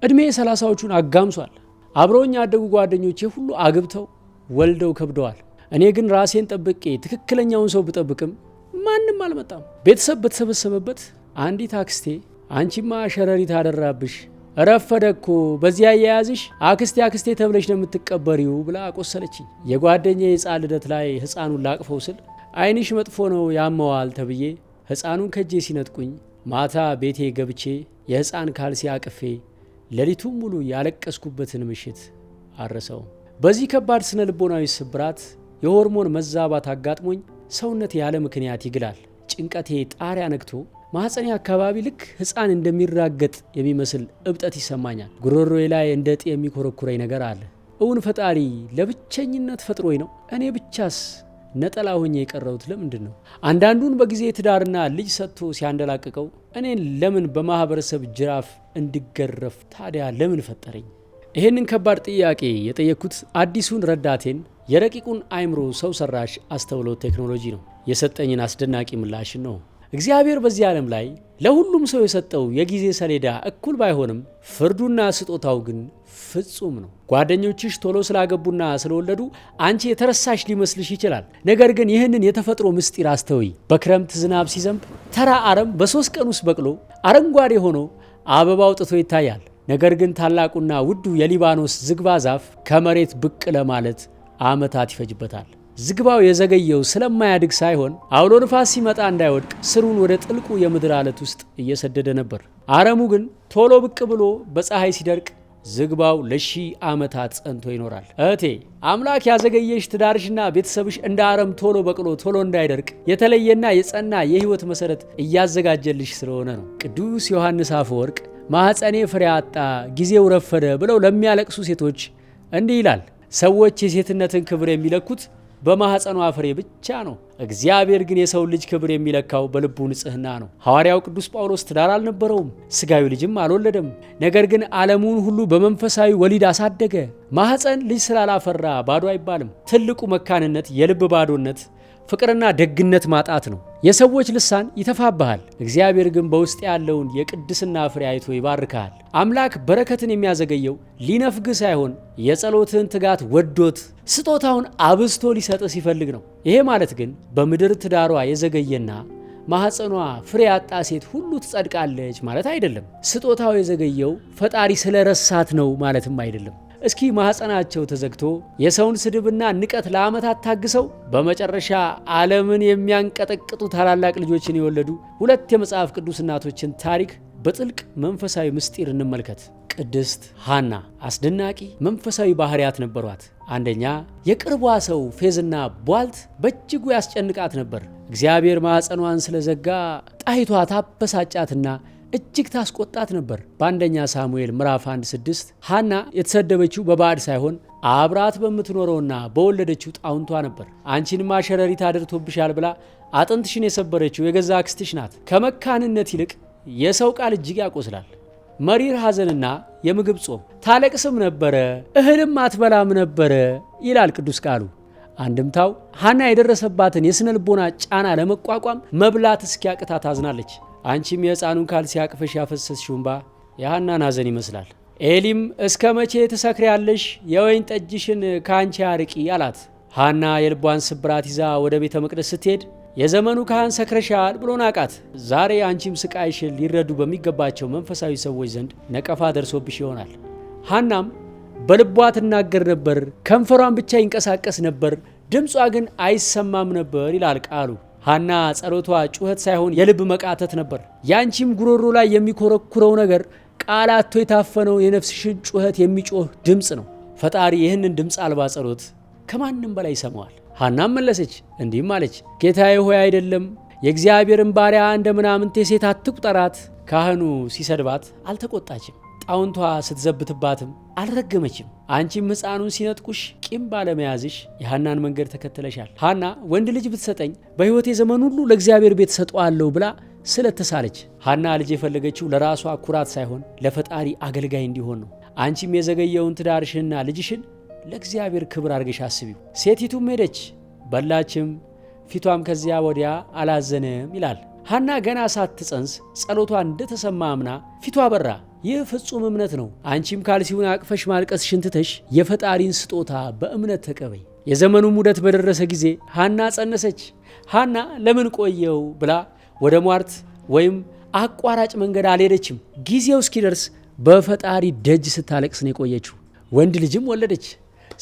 እድሜ 30ዎቹን አጋምሷል። አብረውኝ ያደጉ ጓደኞቼ ሁሉ አግብተው ወልደው ከብደዋል። እኔ ግን ራሴን ጠብቄ ትክክለኛውን ሰው ብጠብቅም ማንም አልመጣም። ቤተሰብ በተሰበሰበበት አንዲት አክስቴ አንቺማ ሸረሪት አደራብሽ፣ ረፈደኮ በዚያ አያያዝሽ አክስቴ ተብለሽ ነው የምትቀበሪው ብላ አቆሰለችኝ። የጓደኛዬ የሕፃን ልደት ላይ ሕፃኑን ላቅፈው ስል ዓይንሽ መጥፎ ነው ያመዋል ተብዬ ሕፃኑን ከጄ ሲነጥቁኝ ማታ ቤቴ ገብቼ የሕፃን ካልሲ አቅፌ ሌሊቱን ሙሉ ያለቀስኩበትን ምሽት አረሰው። በዚህ ከባድ ስነ ልቦናዊ ስብራት የሆርሞን መዛባት አጋጥሞኝ ሰውነቴ ያለ ምክንያት ይግላል። ጭንቀቴ ጣሪያ ነክቶ ማህፀኔ አካባቢ ልክ ሕፃን እንደሚራገጥ የሚመስል እብጠት ይሰማኛል። ጉሮሮዬ ላይ እንደ እጢ የሚኮረኩረኝ ነገር አለ። እውን ፈጣሪ ለብቸኝነት ፈጥሮኝ ነው? እኔ ብቻስ ነጠላ ሆኜ የቀረሁት ለምንድን ነው? አንዳንዱን በጊዜ ትዳርና ልጅ ሰጥቶ ሲያንደላቅቀው እኔን ለምን በማህበረሰብ ጅራፍ እንድገረፍ ታዲያ ለምን ፈጠረኝ? ይህንን ከባድ ጥያቄ የጠየቅኩት አዲሱን ረዳቴን የረቂቁን አእምሮ ሰው ሰራሽ አስተውሎት ቴክኖሎጂ ነው። የሰጠኝን አስደናቂ ምላሽን ነው። እግዚአብሔር በዚህ ዓለም ላይ ለሁሉም ሰው የሰጠው የጊዜ ሰሌዳ እኩል ባይሆንም ፍርዱና ስጦታው ግን ፍጹም ነው። ጓደኞችሽ ቶሎ ስላገቡና ስለወለዱ አንቺ የተረሳሽ ሊመስልሽ ይችላል። ነገር ግን ይህንን የተፈጥሮ ምስጢር አስተውይ። በክረምት ዝናብ ሲዘንብ ተራ አረም በ3 ቀን ውስጥ በቅሎ አረንጓዴ ሆኖ አበባ አውጥቶ ይታያል። ነገር ግን ታላቁና ውዱ የሊባኖስ ዝግባ ዛፍ ከመሬት ብቅ ለማለት ዓመታት ይፈጅበታል። ዝግባው የዘገየው ስለማያድግ ሳይሆን አውሎ ንፋስ ሲመጣ እንዳይወድቅ ስሩን ወደ ጥልቁ የምድር አለት ውስጥ እየሰደደ ነበር። አረሙ ግን ቶሎ ብቅ ብሎ በፀሐይ ሲደርቅ ዝግባው ለ1000 ዓመታት ጸንቶ ይኖራል። እህቴ አምላክ ያዘገየሽ ትዳርሽና ቤተሰብሽ እንደ አረም ቶሎ በቅሎ ቶሎ እንዳይደርቅ የተለየና የጸና የህይወት መሰረት እያዘጋጀልሽ ስለሆነ ነው። ቅዱስ ዮሐንስ አፈወርቅ ማኅፀኔ ፍሬ አጣ ጊዜው ረፈደ ብለው ለሚያለቅሱ ሴቶች እንዲህ ይላል፣ ሰዎች የሴትነትን ክብር የሚለኩት በማኅፀኗ ፍሬ ብቻ ነው። እግዚአብሔር ግን የሰው ልጅ ክብር የሚለካው በልቡ ንጽህና ነው። ሐዋርያው ቅዱስ ጳውሎስ ትዳር አልነበረውም፣ ስጋዊ ልጅም አልወለደም። ነገር ግን ዓለሙን ሁሉ በመንፈሳዊ ወሊድ አሳደገ። ማኅፀን ልጅ ስላላፈራ ባዶ አይባልም። ትልቁ መካንነት የልብ ባዶነት፣ ፍቅርና ደግነት ማጣት ነው። የሰዎች ልሳን ይተፋብሃል፣ እግዚአብሔር ግን በውስጥ ያለውን የቅድስና ፍሬ አይቶ ይባርክሃል። አምላክ በረከትን የሚያዘገየው ሊነፍግ ሳይሆን የጸሎትን ትጋት ወዶት ስጦታውን አብዝቶ ሊሰጥ ሲፈልግ ነው። ይሄ ማለት ግን በምድር ትዳሯ የዘገየና ማኅፀኗ ፍሬ ያጣ ሴት ሁሉ ትጸድቃለች ማለት አይደለም። ስጦታው የዘገየው ፈጣሪ ስለረሳት ነው ማለትም አይደለም። እስኪ ማኅፀናቸው ተዘግቶ የሰውን ስድብና ንቀት ለዓመታት ታግሰው በመጨረሻ ዓለምን የሚያንቀጠቅጡ ታላላቅ ልጆችን የወለዱ 2 የመጽሐፍ ቅዱስ እናቶችን ታሪክ በጥልቅ መንፈሳዊ ምስጢር እንመልከት። ቅድስት ሐና አስደናቂ መንፈሳዊ ባህሪያት ነበሯት። አንደኛ፣ የቅርቧ ሰው ፌዝና ቧልት በእጅጉ ያስጨንቃት ነበር። እግዚአብሔር ማኅፀኗን ስለዘጋ ጣይቷ ታበሳጫትና እጅግ ታስቆጣት ነበር። በአንደኛ ሳሙኤል ምዕራፍ 1:6 ሐና የተሰደበችው በባዕድ ሳይሆን አብራት በምትኖረውና በወለደችው ጣውንቷ ነበር። አንቺንማ ሸረሪት አድርቶብሻል ብላ አጥንትሽን የሰበረችው የገዛ አክስትሽ ናት። ከመካንነት ይልቅ የሰው ቃል እጅግ ያቆስላል። መሪር ሐዘንና የምግብ ጾም ታለቅስም ነበረ፣ እህልም አትበላም ነበረ ይላል ቅዱስ ቃሉ። አንድምታው ሐና የደረሰባትን የስነ ልቦና ጫና ለመቋቋም መብላት እስኪያቅታ ታዝናለች። አንቺም የሕፃኑን ካልሲ አቅፈሽ ያፈሰስሽው እንባ የሐናን ሐዘን ይመስላል። ኤሊም እስከ መቼ ትሰክሪያለሽ? የወይን ጠጅሽን ከአንቺ አርቂ አላት። ሐና የልቧን ስብራት ይዛ ወደ ቤተ መቅደስ ስትሄድ የዘመኑ ካህን ሰክረሻል ብሎ ናቃት። ዛሬ አንቺም ስቃይሽን ሊረዱ በሚገባቸው መንፈሳዊ ሰዎች ዘንድ ነቀፋ ደርሶብሽ ይሆናል። ሐናም በልቧ ትናገር ነበር፣ ከንፈሯን ብቻ ይንቀሳቀስ ነበር፣ ድምጿ ግን አይሰማም ነበር ይላል ቃሉ። ሐና ጸሎቷ ጩኸት ሳይሆን የልብ መቃተት ነበር። ያንቺም ጉሮሮ ላይ የሚኮረኩረው ነገር ቃላቶ የታፈነው የነፍስሽን ጩኸት የሚጮህ ድምፅ ነው። ፈጣሪ ይህንን ድምፅ አልባ ጸሎት ከማንም በላይ ይሰማዋል። ሐናም መለሰች እንዲህም አለች፣ ጌታዬ ሆይ አይደለም፣ የእግዚአብሔርን ባሪያ እንደ ምናምንቴ ሴት አትቁጠራት። ካህኑ ሲሰድባት አልተቆጣችም፣ ጣውንቷ ስትዘብትባትም አልረገመችም። አንቺም ሕፃኑን ሲነጥቁሽ ቂም ባለመያዝሽ የሐናን መንገድ ተከትለሻል። ሐና ወንድ ልጅ ብትሰጠኝ በሕይወቴ ዘመን ሁሉ ለእግዚአብሔር ቤት ሰጠዋለሁ ብላ ስለተሳለች። ሐና ልጅ የፈለገችው ለራሷ ኩራት ሳይሆን ለፈጣሪ አገልጋይ እንዲሆን ነው። አንቺም የዘገየውን ትዳርሽንና ልጅሽን ለእግዚአብሔር ክብር አድርገሽ አስቢው። ሴቲቱም ሄደች በላችም፣ ፊቷም ከዚያ ወዲያ አላዘነም ይላል። ሐና ገና ሳትጸንስ ጸሎቷ እንደተሰማ አምና ፊቷ በራ። ይህ ፍጹም እምነት ነው። አንቺም ካልሲውን አቅፈሽ ማልቀስሽን ትተሽ የፈጣሪን ስጦታ በእምነት ተቀበይ። የዘመኑ ሙደት በደረሰ ጊዜ ሐና ጸነሰች። ሐና ለምን ቆየው ብላ ወደ ሟርት ወይም አቋራጭ መንገድ አልሄደችም። ጊዜው እስኪደርስ በፈጣሪ ደጅ ስታለቅስ ነው የቆየችው። ወንድ ልጅም ወለደች።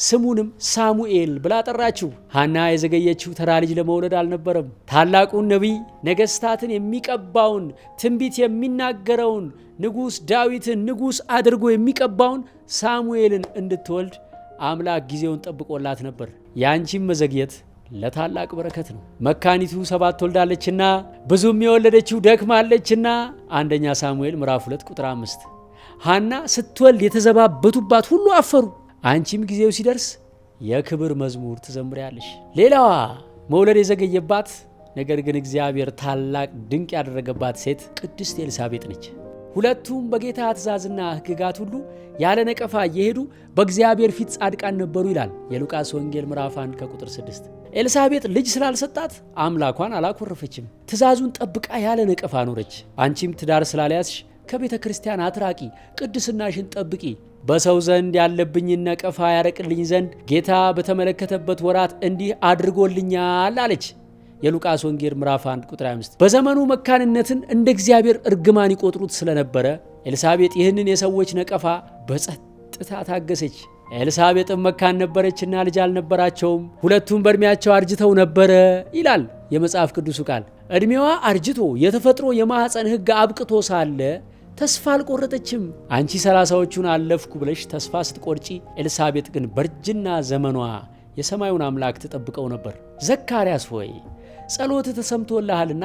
ስሙንም ሳሙኤል ብላ ጠራችው። ሐና የዘገየችው ተራ ልጅ ለመውለድ አልነበረም። ታላቁን ነቢይ፣ ነገሥታትን የሚቀባውን፣ ትንቢት የሚናገረውን፣ ንጉሥ ዳዊትን ንጉሥ አድርጎ የሚቀባውን ሳሙኤልን እንድትወልድ አምላክ ጊዜውን ጠብቆላት ነበር። ያንቺም መዘግየት ለታላቅ በረከት ነው። መካኒቱ 7 ወልዳለችና ብዙም የወለደችው ደክማለችና አንደኛ ሳሙኤል ምዕራፍ 2 ቁጥር 5። ሐና ስትወልድ የተዘባበቱባት ሁሉ አፈሩ። አንቺም ጊዜው ሲደርስ የክብር መዝሙር ትዘምሪያለሽ። ሌላዋ መውለድ የዘገየባት ነገር ግን እግዚአብሔር ታላቅ ድንቅ ያደረገባት ሴት ቅድስት ኤልሳቤጥ ነች። ሁለቱም በጌታ ትእዛዝና ሕግጋት ሁሉ ያለ ነቀፋ እየሄዱ በእግዚአብሔር ፊት ጻድቃን ነበሩ ይላል የሉቃስ ወንጌል ምዕራፍ 1 ከቁጥር 6። ኤልሳቤጥ ልጅ ስላልሰጣት አምላኳን አላኮረፈችም። ትእዛዙን ጠብቃ ያለ ነቀፋ ኖረች። አንቺም ትዳር ስላልያዝሽ ከቤተ ክርስቲያን አትራቂ፣ ቅድስናሽን ጠብቂ። በሰው ዘንድ ያለብኝን ነቀፋ ያረቅልኝ ዘንድ ጌታ በተመለከተበት ወራት እንዲህ አድርጎልኛል አለች የሉቃስ ወንጌል ምዕራፍ 1 ቁጥር 5። በዘመኑ መካንነትን እንደ እግዚአብሔር እርግማን ይቆጥሩት ስለነበረ ኤልሳቤጥ ይህንን የሰዎች ነቀፋ በጸጥታ ታገሰች። ኤልሳቤጥም መካን ነበረችና ልጅ አልነበራቸውም። ሁለቱም በእድሜያቸው አርጅተው ነበረ ይላል የመጽሐፍ ቅዱሱ ቃል። እድሜዋ አርጅቶ የተፈጥሮ የማኅፀን ሕግ አብቅቶ ሳለ ተስፋ አልቆረጠችም። አንቺ 30ዎቹን አለፍኩ ብለሽ ተስፋ ስትቆርጪ፣ ኤልሳቤጥ ግን በእርጅና ዘመኗ የሰማዩን አምላክ ተጠብቀው ነበር። ዘካርያስ ሆይ ጸሎት ተሰምቶልሃልና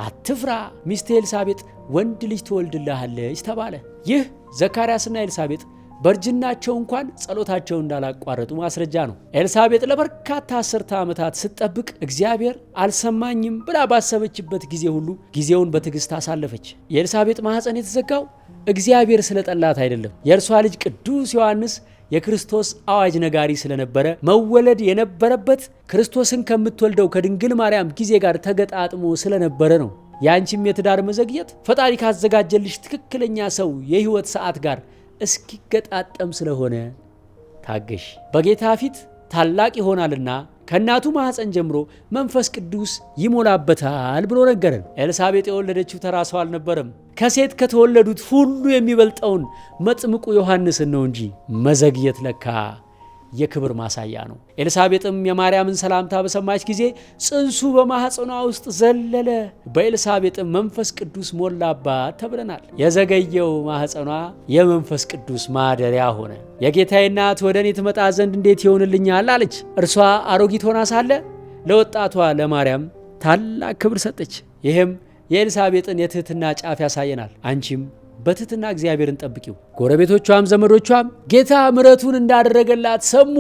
አትፍራ፣ ሚስት ኤልሳቤጥ ወንድ ልጅ ትወልድልሃለች ተባለ። ይህ ዘካርያስና ኤልሳቤጥ በእርጅናቸው እንኳን ጸሎታቸውን እንዳላቋረጡ ማስረጃ ነው። ኤልሳቤጥ ለበርካታ 10 ዓመታት ስትጠብቅ እግዚአብሔር አልሰማኝም ብላ ባሰበችበት ጊዜ ሁሉ ጊዜውን በትዕግስት አሳለፈች። የኤልሳቤጥ ማኅፀን የተዘጋው እግዚአብሔር ስለጠላት አይደለም። የእርሷ ልጅ ቅዱስ ዮሐንስ የክርስቶስ አዋጅ ነጋሪ ስለነበረ መወለድ የነበረበት ክርስቶስን ከምትወልደው ከድንግል ማርያም ጊዜ ጋር ተገጣጥሞ ስለነበረ ነው። ያንቺም የትዳር መዘግየት ፈጣሪ ካዘጋጀልሽ ትክክለኛ ሰው የሕይወት ሰዓት ጋር እስኪገጣጠም ስለሆነ ታገሽ። በጌታ ፊት ታላቅ ይሆናልና ከእናቱ ማኅፀን ጀምሮ መንፈስ ቅዱስ ይሞላበታል ብሎ ነገረን። ኤልሳቤጥ የወለደችው ተራ ሰው አልነበረም። ከሴት ከተወለዱት ሁሉ የሚበልጠውን መጥምቁ ዮሐንስን ነው እንጂ መዘግየት ለካ የክብር ማሳያ ነው። ኤልሳቤጥም የማርያምን ሰላምታ በሰማች ጊዜ ጽንሱ በማኅፀኗ ውስጥ ዘለለ፣ በኤልሳቤጥም መንፈስ ቅዱስ ሞላባት ተብለናል። የዘገየው ማኅፀኗ የመንፈስ ቅዱስ ማደሪያ ሆነ። የጌታዬ እናት ወደ እኔ ትመጣ ዘንድ እንዴት ይሆንልኛል አለች። እርሷ አሮጊት ሆና ሳለ ለወጣቷ ለማርያም ታላቅ ክብር ሰጠች። ይህም የኤልሳቤጥን የትህትና ጫፍ ያሳየናል። አንቺም በትህትና እግዚአብሔርን ጠብቂው። ጎረቤቶቿም ዘመዶቿም ጌታ ምሕረቱን እንዳደረገላት ሰሙ፣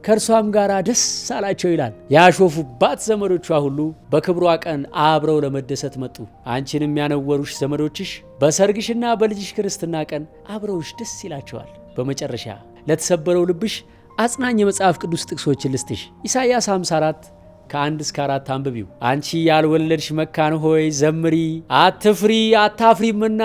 ከእርሷም ጋር ደስ አላቸው ይላል። ያሾፉባት ዘመዶቿ ሁሉ በክብሯ ቀን አብረው ለመደሰት መጡ። አንቺንም ያነወሩሽ ዘመዶችሽ በሰርግሽና በልጅሽ ክርስትና ቀን አብረውሽ ደስ ይላቸዋል። በመጨረሻ ለተሰበረው ልብሽ አጽናኝ የመጽሐፍ ቅዱስ ጥቅሶችን ልስጥሽ። ኢሳይያስ 54 ከ1 እስከ 4 አንብቢው። አንቺ ያልወለድሽ መካን ሆይ ዘምሪ፣ አትፍሪ አታፍሪምና፣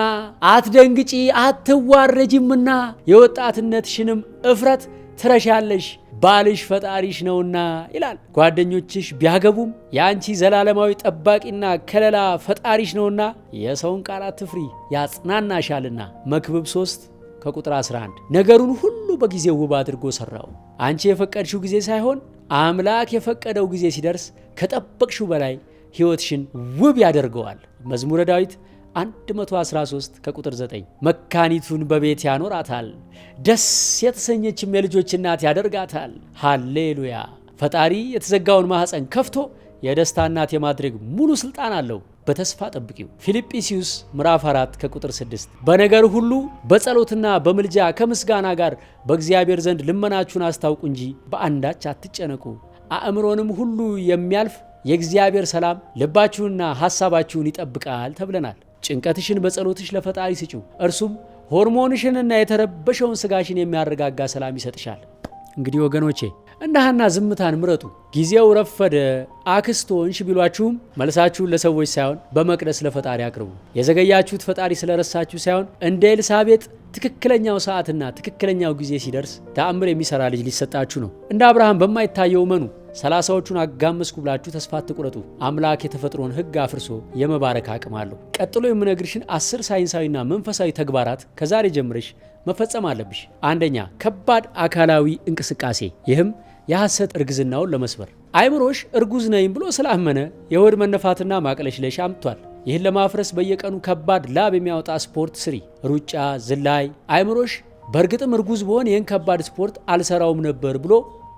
አትደንግጪ አትዋረጂምና፣ የወጣትነትሽንም እፍረት ትረሻለሽ፣ ባልሽ ፈጣሪሽ ነውና ይላል። ጓደኞችሽ ቢያገቡም የአንቺ ዘላለማዊ ጠባቂና ከለላ ፈጣሪሽ ነውና የሰውን ቃል አትፍሪ ያጽናናሻልና። መክብብ 3 ከቁጥር 11። ነገሩን ሁሉ በጊዜው ውብ አድርጎ ሰራው። አንቺ የፈቀድሽው ጊዜ ሳይሆን አምላክ የፈቀደው ጊዜ ሲደርስ ከጠበቅሽው በላይ ሕይወትሽን ውብ ያደርገዋል። መዝሙረ ዳዊት 113 ከቁጥር 9። መካኒቱን በቤት ያኖራታል፣ ደስ የተሰኘችም የልጆች እናት ያደርጋታል። ሃሌሉያ! ፈጣሪ የተዘጋውን ማኅፀን ከፍቶ የደስታ እናት የማድረግ ሙሉ ሥልጣን አለው። በተስፋ ጠብቂው። ፊልጵስዩስ ምዕራፍ 4 ከቁጥር 6። በነገር ሁሉ በጸሎትና በምልጃ ከምስጋና ጋር በእግዚአብሔር ዘንድ ልመናችሁን አስታውቁ እንጂ በአንዳች አትጨነቁ። አእምሮንም ሁሉ የሚያልፍ የእግዚአብሔር ሰላም ልባችሁንና ሐሳባችሁን ይጠብቃል ተብለናል። ጭንቀትሽን በጸሎትሽ ለፈጣሪ ስጪው፣ እርሱም ሆርሞንሽንና የተረበሸውን ስጋሽን የሚያረጋጋ ሰላም ይሰጥሻል። እንግዲህ ወገኖቼ እንደ ሐና ዝምታን ምረጡ። ጊዜው ረፈደ አክስቶንሽ ቢሏችሁም መልሳችሁን ለሰዎች ሳይሆን በመቅደስ ለፈጣሪ አቅርቡ። የዘገያችሁት ፈጣሪ ስለረሳችሁ ሳይሆን እንደ ኤልሳቤጥ ትክክለኛው ሰዓትና ትክክለኛው ጊዜ ሲደርስ ተአምር የሚሰራ ልጅ ሊሰጣችሁ ነው። እንደ አብርሃም በማይታየው መኑ። 30ዎቹን አጋመስኩ ብላችሁ ተስፋ አትቁረጡ። አምላክ የተፈጥሮን ሕግ አፍርሶ የመባረክ አቅም አለው። ቀጥሎ የምነግርሽን 10 ሳይንሳዊና መንፈሳዊ ተግባራት ከዛሬ ጀምረሽ መፈጸም አለብሽ። አንደኛ፣ ከባድ አካላዊ እንቅስቃሴ። ይህም የሐሰት እርግዝናውን ለመስበር። አይምሮሽ እርጉዝ ነኝ ብሎ ስላመነ የሆድ መነፋትና ማቅለሽለሽ አምጥቷል። ይህን ለማፍረስ በየቀኑ ከባድ ላብ የሚያወጣ ስፖርት ስሪ። ሩጫ፣ ዝላይ። አይምሮሽ በእርግጥም እርጉዝ ብሆን ይህን ከባድ ስፖርት አልሰራውም ነበር ብሎ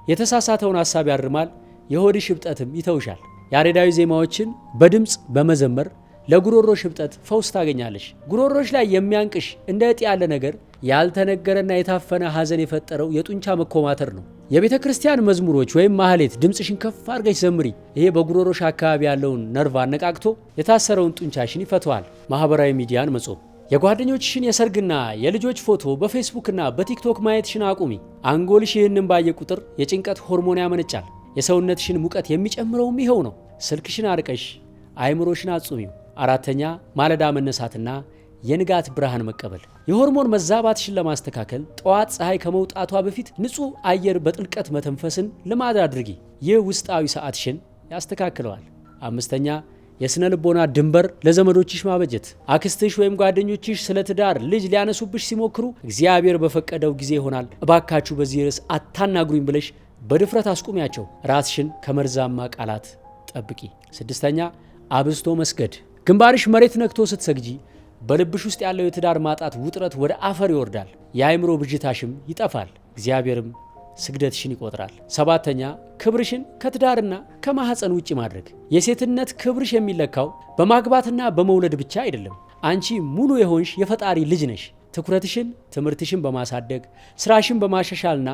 የተሳሳተውን ሐሳብ ያርማል። የሆድ ሽብጠትም ይተውሻል። ያሬዳዊ ዜማዎችን በድምፅ በመዘመር ለጉሮሮ ሽብጠት ፈውስ ታገኛለሽ። ጉሮሮሽ ላይ የሚያንቅሽ እንደ እጢ ያለ ነገር ያልተነገረና የታፈነ ሐዘን የፈጠረው የጡንቻ መኮማተር ነው። የቤተ ክርስቲያን መዝሙሮች ወይም ማህሌት ድምፅሽን ከፍ አድርገሽ ዘምሪ። ይሄ በጉሮሮሽ አካባቢ ያለውን ነርቭ አነቃቅቶ የታሰረውን ጡንቻሽን ይፈተዋል። ማህበራዊ ሚዲያን መጾም። የጓደኞችሽን የሰርግና የልጆች ፎቶ በፌስቡክና በቲክቶክ ማየትሽን አቁሚ። አንጎልሽ ይህንን ባየ ቁጥር የጭንቀት ሆርሞን ያመነጫል። የሰውነትሽን ሙቀት የሚጨምረውም ይኸው ነው። ስልክሽን አርቀሽ አይምሮሽን አጹሚው። አራተኛ፣ ማለዳ መነሳትና የንጋት ብርሃን መቀበል። የሆርሞን መዛባትሽን ለማስተካከል ጠዋት ፀሐይ ከመውጣቷ በፊት ንጹህ አየር በጥልቀት መተንፈስን ልማድ አድርጊ። ይህ ውስጣዊ ሰዓትሽን ያስተካክለዋል። አምስተኛ፣ የስነ ልቦና ድንበር ለዘመዶችሽ ማበጀት። አክስትሽ ወይም ጓደኞችሽ ስለ ትዳር ልጅ ሊያነሱብሽ ሲሞክሩ እግዚአብሔር በፈቀደው ጊዜ ይሆናል፣ እባካችሁ በዚህ ርዕስ አታናግሩኝ ብለሽ በድፍረት አስቁሚያቸው። ራስሽን ከመርዛማ ቃላት ጠብቂ። ስድስተኛ፣ አብዝቶ መስገድ። ግንባርሽ መሬት ነክቶ ስትሰግጂ በልብሽ ውስጥ ያለው የትዳር ማጣት ውጥረት ወደ አፈር ይወርዳል። የአይምሮ ብዥታሽም ይጠፋል። እግዚአብሔርም ስግደትሽን ይቆጥራል። ሰባተኛ፣ ክብርሽን ከትዳርና ከማህፀን ውጪ ማድረግ። የሴትነት ክብርሽ የሚለካው በማግባትና በመውለድ ብቻ አይደለም። አንቺ ሙሉ የሆንሽ የፈጣሪ ልጅ ነሽ። ትኩረትሽን ትምህርትሽን በማሳደግ ስራሽን በማሻሻልና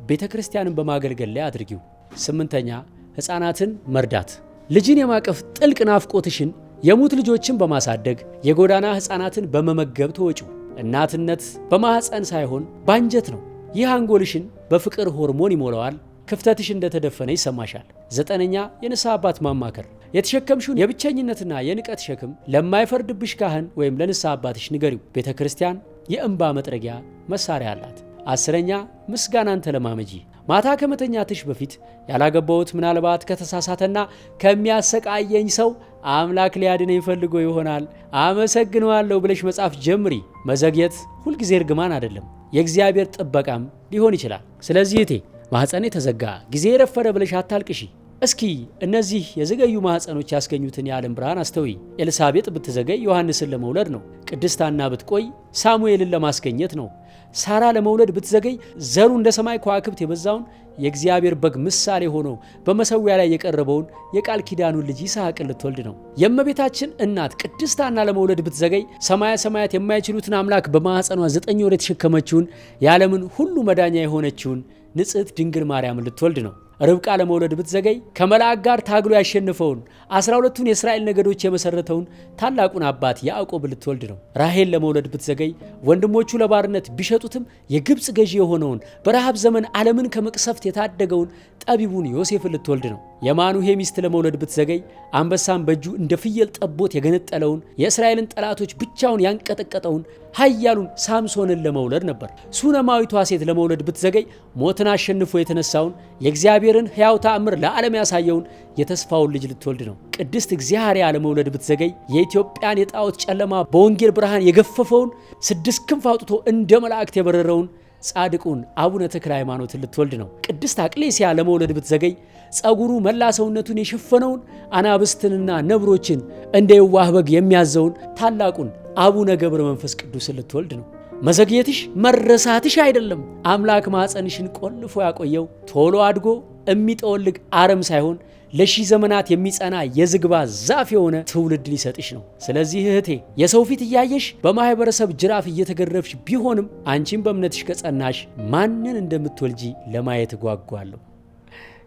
ቤተ ክርስቲያንን በማገልገል ላይ አድርጊው። ስምንተኛ፣ ሕፃናትን መርዳት። ልጅን የማቀፍ ጥልቅ ናፍቆትሽን የሙት ልጆችን በማሳደግ የጎዳና ሕፃናትን በመመገብ ተወጪው። እናትነት በማህፀን ሳይሆን ባንጀት ነው። ይህ አንጎልሽን በፍቅር ሆርሞን ይሞላዋል። ክፍተትሽ እንደተደፈነ ይሰማሻል። ዘጠነኛ፣ የንስሐ አባት ማማከር። የተሸከምሽውን የብቸኝነትና የንቀት ሸክም ለማይፈርድብሽ ካህን ወይም ለንስሐ አባትሽ ንገሪው። ቤተ ክርስቲያን የእንባ መጥረጊያ መሳሪያ አላት። አስረኛ፣ ምስጋናን ተለማመጂ። ማታ ከመተኛትሽ በፊት ያላገባሁት ምናልባት ከተሳሳተና ከሚያሰቃየኝ ሰው አምላክ ሊያድነኝ ፈልጎ ይሆናል አመሰግነዋለሁ ብለሽ መጻፍ ጀምሪ። መዘግየት ሁልጊዜ እርግማን አይደለም፣ የእግዚአብሔር ጥበቃም ሊሆን ይችላል። ስለዚህ እቴ ማህፀኔ ተዘጋ፣ ጊዜ ረፈረ ብለሽ አታልቅሺ። እስኪ እነዚህ የዘገዩ ማህፀኖች ያስገኙትን የዓለም ብርሃን አስተውይ። ኤልሳቤጥ ብትዘገይ ዮሐንስን ለመውለድ ነው። ቅድስት ሐና ብትቆይ ሳሙኤልን ለማስገኘት ነው። ሳራ ለመውለድ ብትዘገይ ዘሩ እንደ ሰማይ ከዋክብት የበዛውን የእግዚአብሔር በግ ምሳሌ ሆኖ በመሰዊያ ላይ የቀረበውን የቃል ኪዳኑን ልጅ ይስሐቅን ልትወልድ ነው። የእመቤታችን እናት ቅድስት ሐና ለመውለድ ብትዘገይ ሰማያ ሰማያት የማይችሉትን አምላክ በማኅፀኗ 9 ወር የተሸከመችውን የዓለምን ሁሉ መዳኛ የሆነችውን ንጽሕት ድንግል ማርያምን ልትወልድ ነው። ርብቃ ለመውለድ ብትዘገይ ከመልአክ ጋር ታግሎ ያሸነፈውን 12ቱን የእስራኤል ነገዶች የመሰረተውን ታላቁን አባት ያዕቆብ ልትወልድ ነው። ራሔል ለመውለድ ብትዘገይ ወንድሞቹ ለባርነት ቢሸጡትም የግብፅ ገዢ የሆነውን በረሃብ ዘመን ዓለምን ከመቅሰፍት የታደገውን ጠቢቡን ዮሴፍን ልትወልድ ነው። የማኑሄ ሚስት ለመውለድ ብትዘገይ አንበሳን በእጁ እንደ ፍየል ጠቦት የገነጠለውን የእስራኤልን ጠላቶች ብቻውን ያንቀጠቀጠውን ኃያሉን ሳምሶንን ለመውለድ ነበር። ሱነማዊቷ ሴት ለመውለድ ብትዘገይ ሞትን አሸንፎ የተነሳውን የእግዚአብሔርን ሕያው ተአምር ለዓለም ያሳየውን የተስፋውን ልጅ ልትወልድ ነው። ቅድስት እግዚአርያ ለመውለድ ብትዘገይ የኢትዮጵያን የጣዖት ጨለማ በወንጌል ብርሃን የገፈፈውን 6 ክንፍ አውጥቶ እንደ መላእክት የበረረውን ጻድቁን አቡነ ተክለ ሃይማኖትን ልትወልድ ነው። ቅድስት አቅሌስያ ለመውለድ ብትዘገይ ጸጉሩ መላ ሰውነቱን የሸፈነውን አናብስትንና ነብሮችን እንደ የዋህ በግ የሚያዘውን ታላቁን አቡነ ገብረ መንፈስ ቅዱስን ልትወልድ ነው። መዘግየትሽ መረሳትሽ አይደለም። አምላክ ማኅፀንሽን ቆልፎ ያቆየው ቶሎ አድጎ የሚጠወልግ አረም ሳይሆን ለሺህ ዘመናት የሚጸና የዝግባ ዛፍ የሆነ ትውልድ ሊሰጥሽ ነው። ስለዚህ እህቴ የሰው ፊት እያየሽ በማህበረሰብ ጅራፍ እየተገረፍሽ ቢሆንም አንቺም በእምነትሽ ከጸናሽ ማንን እንደምትወልጂ ለማየት እጓጓለሁ።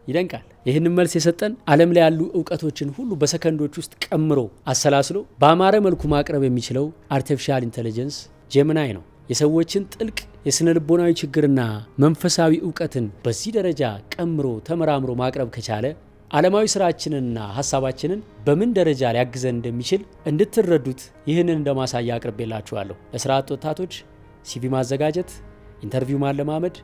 ይደንቃል። ይህንን መልስ የሰጠን ዓለም ላይ ያሉ እውቀቶችን ሁሉ በሰከንዶች ውስጥ ቀምሮ አሰላስሎ በአማረ መልኩ ማቅረብ የሚችለው አርቲፊሻል ኢንተለጀንስ ጄሚናይ ነው። የሰዎችን ጥልቅ የስነ ልቦናዊ ችግርና መንፈሳዊ እውቀትን በዚህ ደረጃ ቀምሮ ተመራምሮ ማቅረብ ከቻለ ዓለማዊ ስራችንንና ሀሳባችንን በምን ደረጃ ሊያግዘን እንደሚችል እንድትረዱት ይህንን እንደማሳያ አቅርቤላችኋለሁ። ለስራ አጥ ወጣቶች ሲቪ ማዘጋጀት፣ ኢንተርቪው ማለማመድ፣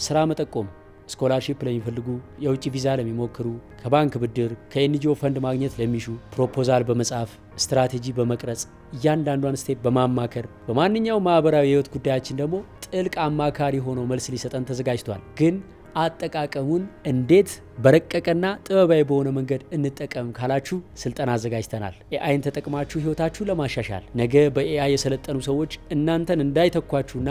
ስራ መጠቆም፣ ስኮላርሺፕ ለሚፈልጉ፣ የውጭ ቪዛ ለሚሞክሩ፣ ከባንክ ብድር፣ ከኤንጂኦ ፈንድ ማግኘት ለሚሹ፣ ፕሮፖዛል በመጻፍ ስትራቴጂ በመቅረጽ እያንዳንዷን ስቴፕ በማማከር በማንኛውም ማህበራዊ የህይወት ጉዳያችን ደግሞ ጥልቅ አማካሪ ሆኖ መልስ ሊሰጠን ተዘጋጅቷል። ግን አጠቃቀሙን እንዴት በረቀቀና ጥበባዊ በሆነ መንገድ እንጠቀም ካላችሁ ስልጠና አዘጋጅተናል። ኤአይን ተጠቅማችሁ ህይወታችሁን ለማሻሻል ነገ በኤአይ የሰለጠኑ ሰዎች እናንተን እንዳይተኳችሁና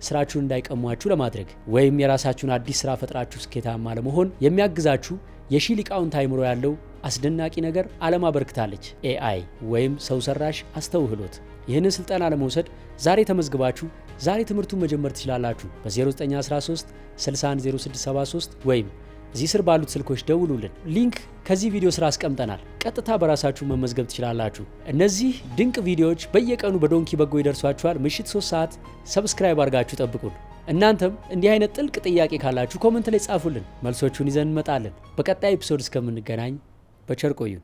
ስራችሁን እንዳይቀሟችሁ ለማድረግ ወይም የራሳችሁን አዲስ ስራ ፈጥራችሁ ስኬታማ ለመሆን የሚያግዛችሁ የሺህ ሊቃውንት አእምሮ ያለው አስደናቂ ነገር ዓለም አበርክታለች። ኤአይ ወይም ሰው ሰራሽ አስተውህሎት። ይህንን ስልጠና ለመውሰድ ዛሬ ተመዝግባችሁ ዛሬ ትምህርቱን መጀመር ትችላላችሁ። በ0913 610673 ወይም እዚህ ስር ባሉት ስልኮች ደውሉልን። ሊንክ ከዚህ ቪዲዮ ስራ አስቀምጠናል። ቀጥታ በራሳችሁ መመዝገብ ትችላላችሁ። እነዚህ ድንቅ ቪዲዮዎች በየቀኑ በዶንኪ በጎ ይደርሷችኋል። ምሽት 3 ሰዓት ሰብስክራይብ አድርጋችሁ ጠብቁን። እናንተም እንዲህ አይነት ጥልቅ ጥያቄ ካላችሁ ኮመንት ላይ ጻፉልን፣ መልሶቹን ይዘን እንመጣለን። በቀጣይ ኤፒሶድ እስከምንገናኝ በቸር ቆዩን።